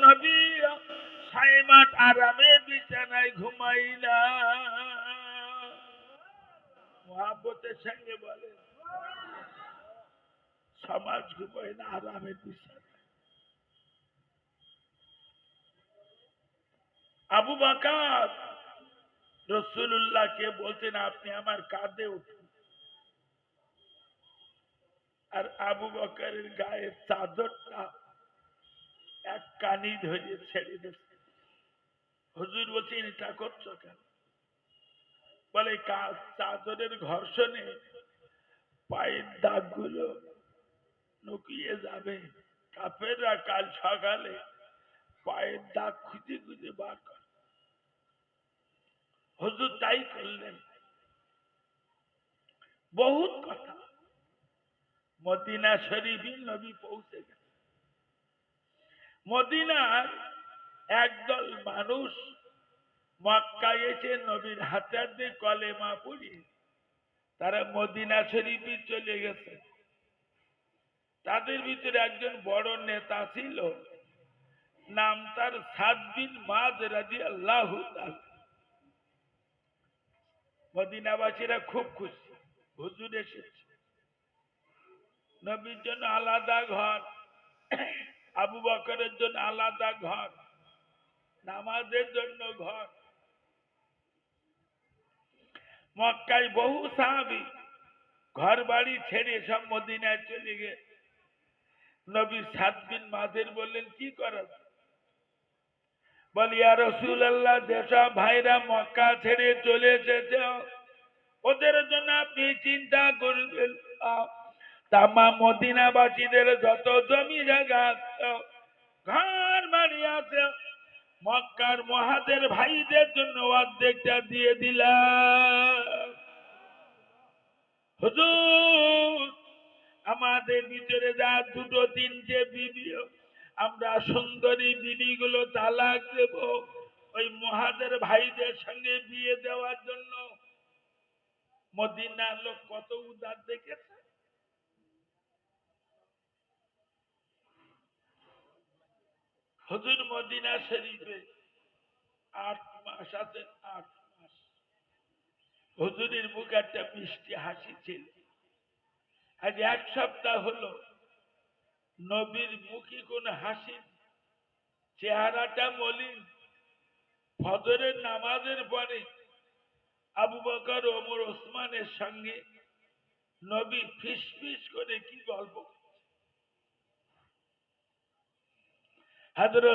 নবী 6 মাস আরামে বিছানায় ঘুমাইলা। মহাব্বতের সঙ্গে বলে 6 মাস ঘুমাই না আরামে বিছানায়। আবু বকর রাসূলুল্লাহকে বলতেন আপনি আমার কাঁধে উঠুন, আর আবু বকরের গায়ের চাদরটা এক কানি ধরে ছেড়ে দিচ্ছে। হুজুর বলছেন এটা করছো কেন? বলে চাদরের ঘর্ষণে পায়ের দাগগুলো নুকিয়ে যাবে, কাফেররা কাল সকালে পায়ের দাগ খুঁজে খুঁজে বার করে। হুজুর তাই করলেন। বহুত কথা। মদিনা শরীফে নবী পৌঁছে গেছে। মদিনার একদল মানুষ মক্কায় এসে নবীর হাতে দিয়ে কলেমা পড়ি তারা মদিনা শরীফে চলে গেছে। তাদের ভিতরে একজন বড় নেতা ছিল, নাম তার সাদ বিন মাদ রাদিয়াল্লাহু তাআলা। মদিনাবাসীরা খুব খুশি, হুজুর এসেছে। নবীর জন্য আলাদা ঘর, আবু বকরের জন্য আলাদা ঘর, নামাজের জন্য ঘর। মক্কায় বহু সাহাবী ঘর বাড়ি ছেড়ে সব মদিনায় চলে গেছে। নবী সাদ বিন মাদের বললেন কি করা? বলি ইয়া রাসূলুল্লাহ, যেসব ভাইরা মক্কা ছেড়ে চলে এসেছে ওদের জন্য আপনি চিন্তা করবেন। তামাম মদিনাবাসীদের যত জমি জায়গা ঘর বাড়ি আছে মক্কার মহাদের ভাইদের জন্য অর্ধেকটা দিয়ে দিলাম। হুজুর আমাদের ভিতরে যা দুটো তিনটে বিবি, আমরা সুন্দরী বিবিগুলো তালাক দেব ওই মহাদের ভাইদের সঙ্গে বিয়ে দেওয়ার জন্য। মদিনার লোক কত উদার দেখেছে। হুজুর মদিনা শরীফে 8 মাস আছেন, 8 মাস। হুজুরের মুখে একটা মিষ্টি হাসি ছিল। আজ 1 সপ্তাহ হলো নবীর মুখে কোন হাসি, চেহারাটা মলিন। ফজরের নামাজের পরে আবু বকর ওমর ওসমানের সঙ্গে নবী ফিস ফিস করে কি গল্প। হযরত